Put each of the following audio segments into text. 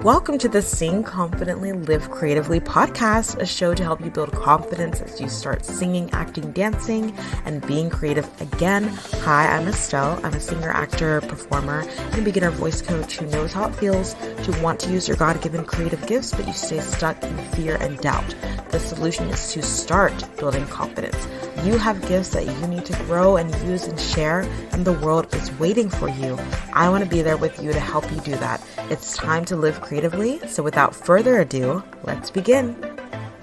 Welcome to the Sing Confidently, Live Creatively podcast, a show to help you build confidence as you start singing, acting, dancing, and being creative again. Hi, I'm Estelle. I'm a singer, actor, performer, and beginner voice coach who knows how it feels to want to use your God-given creative gifts, but you stay stuck in fear and doubt. The solution is to start building confidence. You have gifts that you need to grow and use and share, and the world is waiting for you. I want to be there with you to help you do that. It's time to live creatively. So without further ado, let's begin.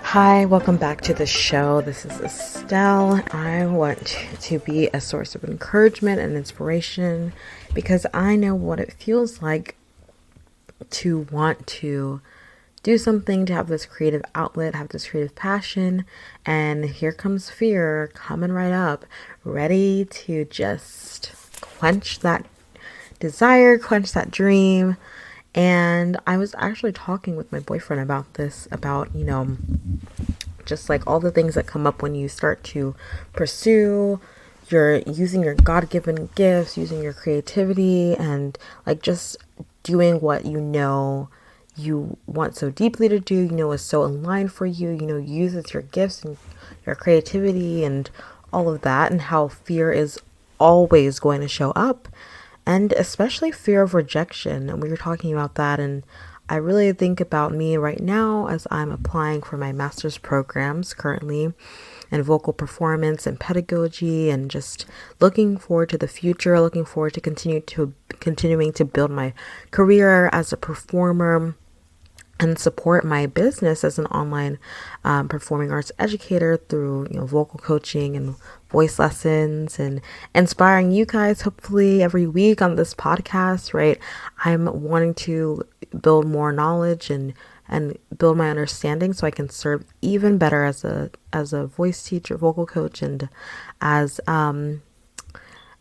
Hi, welcome back to the show. This is Estelle. I want to be a source of encouragement and inspiration because I know what it feels like to want to do something, to have this creative outlet, have this creative passion, and here comes fear coming right up, ready to just quench that desire, quench that dream. And I was actually talking with my boyfriend about this, about, just like all the things that come up when you start to pursue using your God-given gifts, using your creativity, and like just doing what you want so deeply to do, is so aligned for you, uses your gifts and your creativity and all of that, and how fear is always going to show up, and especially fear of rejection. And we were talking about that, and I really think about me right now as I'm applying for my master's programs currently in vocal performance and pedagogy, and just looking forward to the future, looking forward to continuing to build my career as a performer and support my business as an online performing arts educator through vocal coaching and voice lessons, and inspiring you guys hopefully every week on this podcast, right? I'm wanting to build more knowledge and build my understanding so I can serve even better as a voice teacher, vocal coach, and as an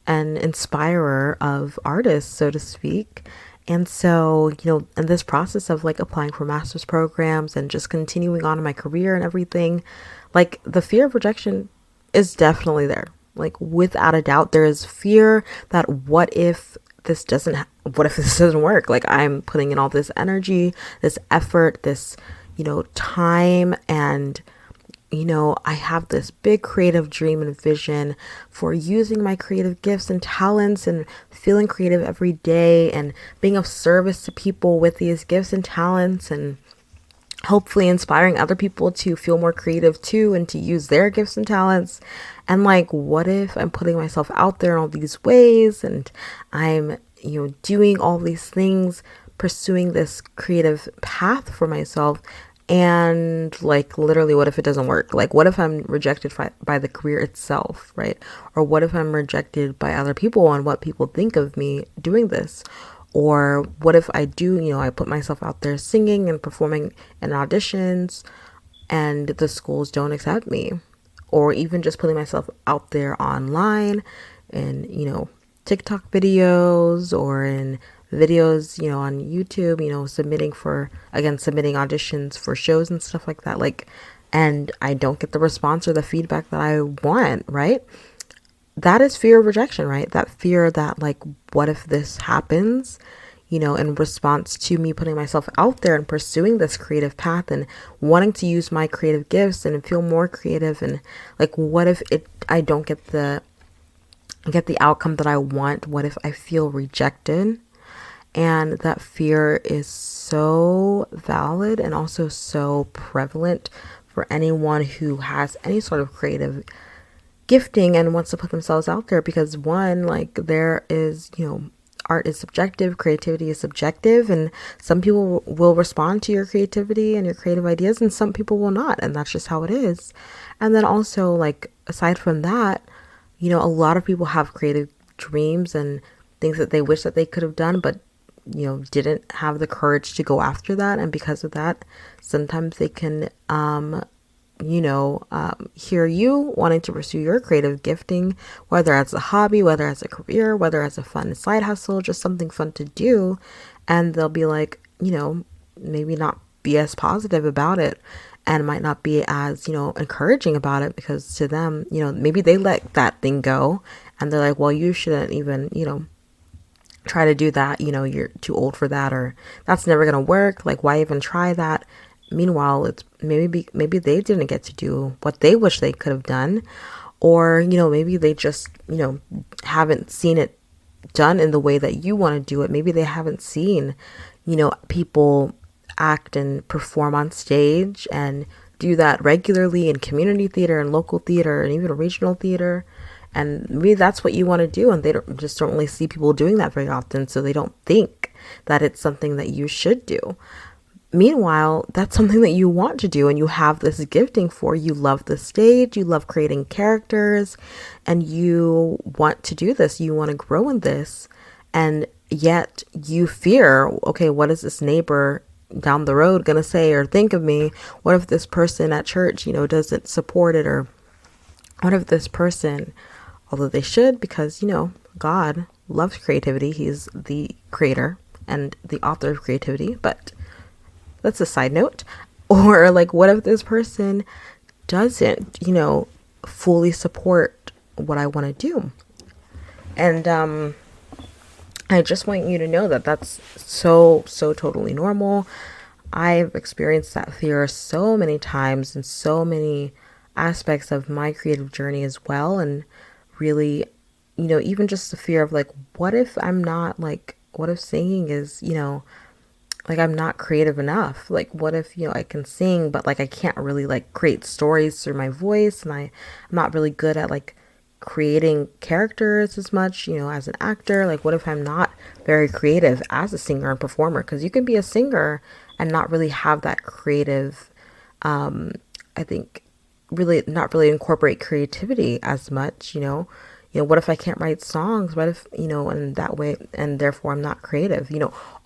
inspirer of artists, so to speak. And so, in this process of like applying for master's programs and just continuing on in my career and everything, like the fear of rejection is definitely there. Like without a doubt, there is fear that what if this doesn't work? Like I'm putting in all this energy, this effort, this, time, and I have this big creative dream and vision for using my creative gifts and talents and feeling creative every day and being of service to people with these gifts and talents, and hopefully inspiring other people to feel more creative too and to use their gifts and talents. And like, what if I'm putting myself out there in all these ways and I'm, doing all these things, pursuing this creative path for myself, and like literally what if it doesn't work? Like what if I'm rejected by the career itself, right? Or what if I'm rejected by other people and what people think of me doing this? Or what if I do, I put myself out there singing and performing in auditions and the schools don't accept me? Or even just putting myself out there online in, TikTok videos or in videos, on YouTube, submitting auditions for shows and stuff like that. Like, and I don't get the response or the feedback that I want, right? That is fear of rejection, right? That fear that like, what if this happens, in response to me putting myself out there and pursuing this creative path and wanting to use my creative gifts and feel more creative, and like, what if I don't get the outcome that I want? What if I feel rejected? And that fear is so valid and also so prevalent for anyone who has any sort of creative gifting and wants to put themselves out there, because one, like there is, art is subjective, creativity is subjective, and some people will respond to your creativity and your creative ideas and some people will not, and that's just how it is. And then also, like, aside from that, a lot of people have creative dreams and things that they wish that they could have done, but didn't have the courage to go after that. And because of that, sometimes they can, hear you wanting to pursue your creative gifting, whether as a hobby, whether as a career, whether as a fun side hustle, just something fun to do. And they'll be like, maybe not be as positive about it and might not be as, encouraging about it, because to them, maybe they let that thing go and they're like, well, you shouldn't even, try to do that, you're too old for that, or that's never going to work. Like, why even try that? Meanwhile, it's maybe they didn't get to do what they wish they could have done, or, maybe they just, haven't seen it done in the way that you want to do it. Maybe they haven't seen, people act and perform on stage and do that regularly in community theater and local theater and even regional theater. And maybe that's what you want to do, and they don't really see people doing that very often, so they don't think that it's something that you should do. Meanwhile, that's something that you want to do and you have this gifting for. You love the stage, you love creating characters, and you want to do this. You want to grow in this. And yet you fear, okay, what is this neighbor down the road going to say or think of me? What if this person at church, doesn't support it? Or what if this person, although they should, because, God loves creativity. He's the creator and the author of creativity, but that's a side note. Or like, what if this person doesn't, fully support what I want to do? And I just want you to know that that's so totally normal. I've experienced that fear so many times in so many aspects of my creative journey as well. And really, even just the fear of like, what if I'm not like, what if singing is, like I'm not creative enough? Like, what if, I can sing, but like I can't really like create stories through my voice, and I'm not really good at like creating characters as much, as an actor. Like, what if I'm not very creative as a singer and performer? Because you can be a singer and not really have that creative, I think, really not really incorporate creativity as much, what if I can't write songs? What if, and that way, and therefore I'm not creative?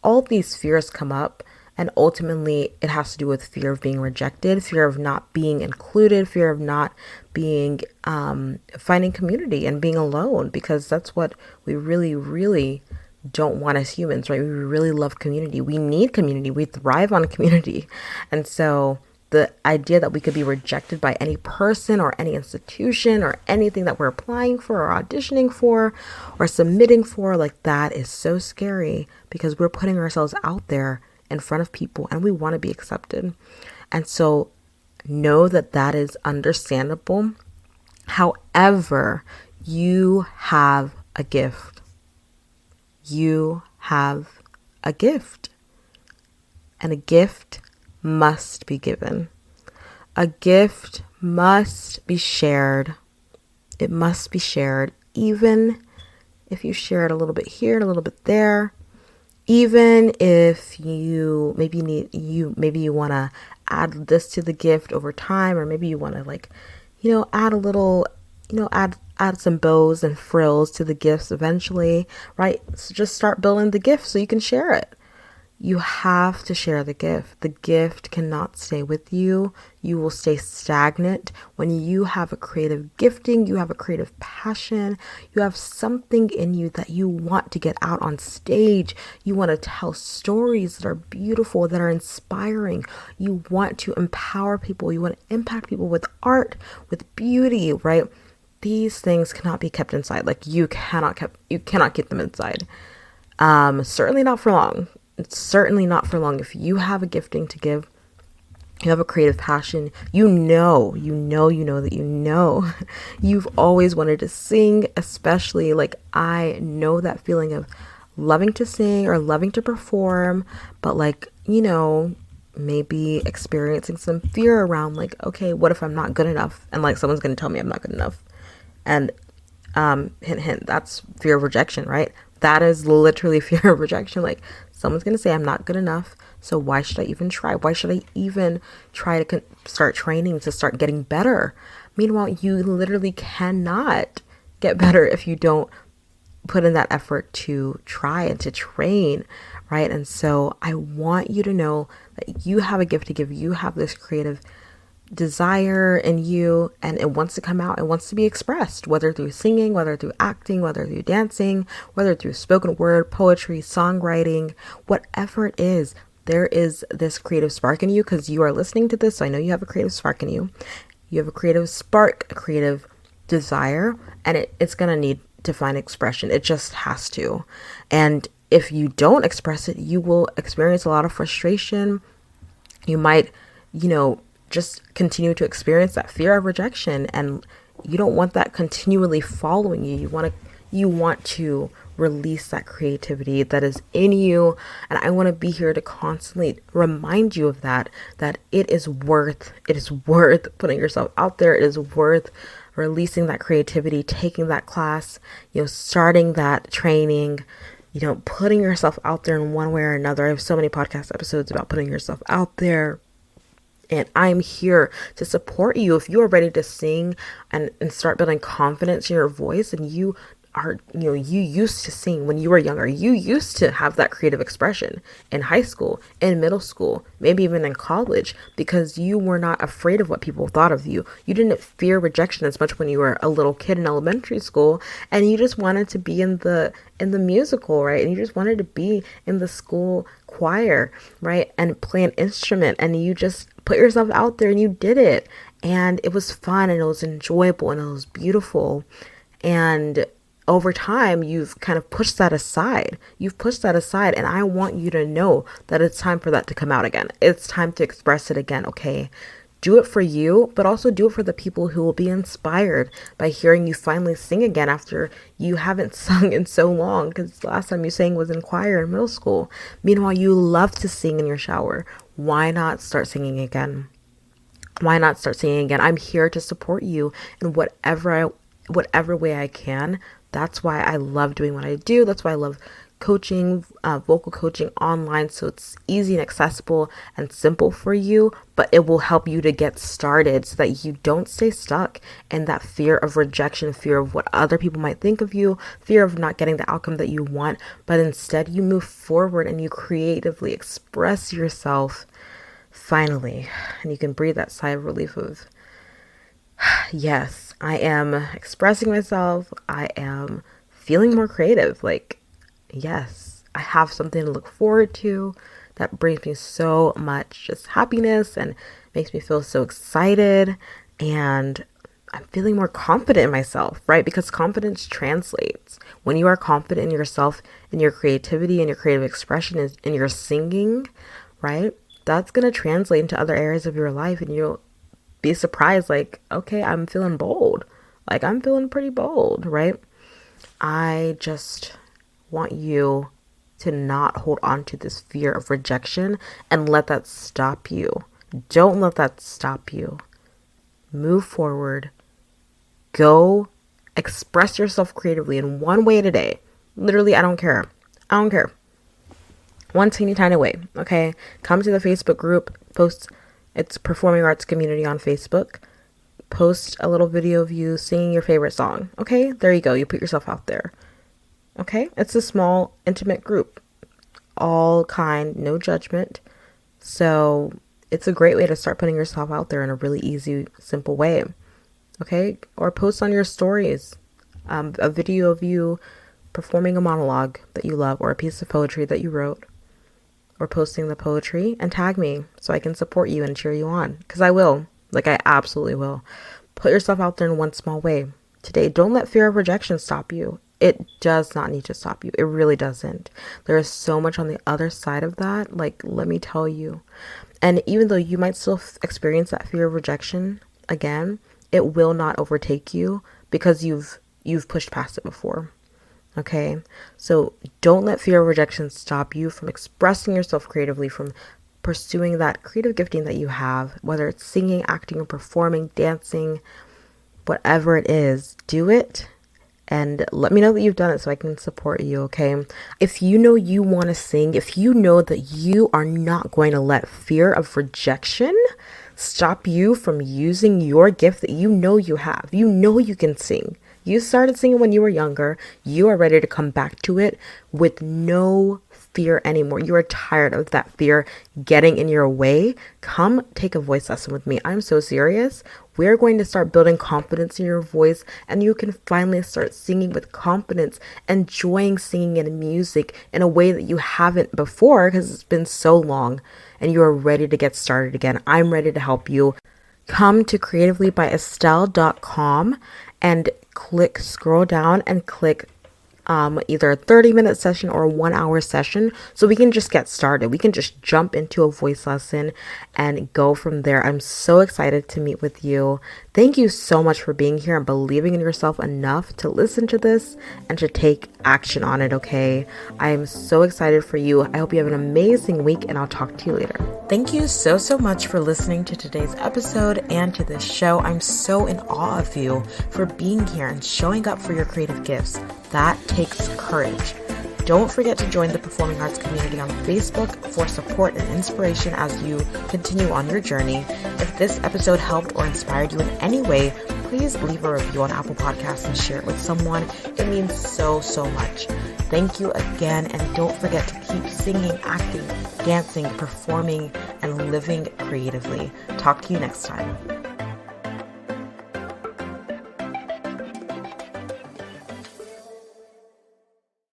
All these fears come up, and ultimately it has to do with fear of being rejected, fear of not being included, fear of not being, finding community and being alone, because that's what we really, really don't want as humans, right? We really love community. We need community. We thrive on community. And so the idea that we could be rejected by any person or any institution or anything that we're applying for or auditioning for or submitting for, like, that is so scary, because we're putting ourselves out there in front of people and we want to be accepted. And so know that that is understandable. However, you have a gift. You have a gift. And a gift must be given. A gift must be shared. It must be shared, even if you share it a little bit here and a little bit there. Even if you maybe you want to add this to the gift over time, or maybe you want to add a little, add some bows and frills to the gifts eventually, right? So just start building the gift so you can share it. You have to share the gift. The gift cannot stay with you. You will stay stagnant. When you have a creative gifting, you have a creative passion, you have something in you that you want to get out on stage. You want to tell stories that are beautiful, that are inspiring. You want to empower people. You want to impact people with art, with beauty, right? These things cannot be kept inside. Like, you cannot keep them inside. Certainly not for long. It's certainly not for long. If you have a gifting to give, you have a creative passion, you've always wanted to sing, especially, like, I know that feeling of loving to sing or loving to perform, but maybe experiencing some fear around, like, okay, what if I'm not good enough? And like, someone's going to tell me I'm not good enough. And hint, hint, that's fear of rejection, right? That is literally fear of rejection. Like, someone's going to say I'm not good enough, so why should I even try? Why should I even try to start training to start getting better? Meanwhile, you literally cannot get better if you don't put in that effort to try and to train, right? And so I want you to know that you have a gift to give. You have this creative desire in you, and it wants to come out. It wants to be expressed, whether through singing, whether through acting, whether through dancing, whether through spoken word, poetry, songwriting, whatever it is. There is this creative spark in you, because you are listening to this, so I know you have a creative spark in you. You have a creative spark, a creative desire, and it's going to need to find expression. It just has to. And if you don't express it, you will experience a lot of frustration. You might, you know, just continue to experience that fear of rejection, and you don't want that continually following you. You want to release that creativity that is in you, and I want to be here to constantly remind you of that it is worth putting yourself out there. It is worth releasing that creativity, taking that class, starting that training, putting yourself out there in one way or another. I have so many podcast episodes about putting yourself out there. And I'm here to support you if you are ready to sing and start building confidence in your voice, and you are, you used to sing when you were younger. You used to have that creative expression in high school, in middle school, maybe even in college, because you were not afraid of what people thought of you. You didn't fear rejection as much when you were a little kid in elementary school, and you just wanted to be in the musical, right? And you just wanted to be in the school choir, right? And play an instrument, and you just put yourself out there and you did it. And it was fun, and it was enjoyable, and it was beautiful. And over time, you've kind of pushed that aside. And I want you to know that it's time for that to come out again. It's time to express it again, okay? Do it for you, but also do it for the people who will be inspired by hearing you finally sing again after you haven't sung in so long, because the last time you sang was in choir in middle school. Meanwhile, you love to sing in your shower. Why not start singing again? I'm here to support you in whatever way I can. That's why I love doing what I do. That's why I love coaching, vocal coaching online, so it's easy and accessible and simple for you, but it will help you to get started so that you don't stay stuck in that fear of rejection, fear of what other people might think of you, fear of not getting the outcome that you want, but instead you move forward and you creatively express yourself finally, and you can breathe that sigh of relief of, yes, I am expressing myself. I am feeling more creative. Like, yes, I have something to look forward to that brings me so much just happiness and makes me feel so excited. And I'm feeling more confident in myself, right? Because confidence translates. When you are confident in yourself, in your creativity, and your creative expression, in your singing, right? That's going to translate into other areas of your life, and you'll be surprised, like, okay, I'm feeling bold. Like, I'm feeling pretty bold, right? I just want you to not hold on to this fear of rejection and let that stop you. Don't let that stop you. Move forward. Go express yourself creatively in one way today. Literally, I don't care. One teeny tiny way, okay? Come to the Facebook group, post. It's Performing Arts Community on Facebook. Post a little video of you singing your favorite song. Okay, there you go. You put yourself out there. Okay, it's a small, intimate group. All kind, no judgment. So it's a great way to start putting yourself out there in a really easy, simple way. Okay, or post on your stories a video of you performing a monologue that you love, or a piece of poetry that you wrote, or posting the poetry, and tag me so I can support you and cheer you on. Because I will. Like, I absolutely will. Put yourself out there in one small way today. Don't let fear of rejection stop you. It does not need to stop you. It really doesn't. There is so much on the other side of that. Like, let me tell you. And even though you might still experience that fear of rejection again, it will not overtake you because you've pushed past it before. Okay, so don't let fear of rejection stop you from expressing yourself creatively, from pursuing that creative gifting that you have, whether it's singing, acting, or performing, dancing, whatever it is. Do it and let me know that you've done it so I can support you, okay? If you know you want to sing, if you know that you are not going to let fear of rejection stop you from using your gift that you know you have, you know you can sing. You started singing when you were younger. You are ready to come back to it with no fear anymore. You are tired of that fear getting in your way. Come take a voice lesson with me. I'm so serious. We're going to start building confidence in your voice, and you can finally start singing with confidence, enjoying singing and music in a way that you haven't before because it's been so long, and you are ready to get started again. I'm ready to help you. Come to creativelybyestelle.com and scroll down and click either a 30-minute session or a 1 hour session, so we can just get started. We can just jump into a voice lesson and go from there. I'm so excited to meet with you. Thank you so much for being here and believing in yourself enough to listen to this and to take action on it, okay? I am so excited for you. I hope you have an amazing week, and I'll talk to you later. Thank you so much for listening to today's episode and to this show. I'm so in awe of you for being here and showing up for your creative gifts. That takes courage. Don't forget to join the performing arts community on Facebook for support and inspiration as you continue on your journey. If this episode helped or inspired you in any way, please leave a review on Apple Podcasts and share it with someone. It means so much. Thank you again, and don't forget to keep singing, acting, dancing, performing, and living creatively. Talk to you next time.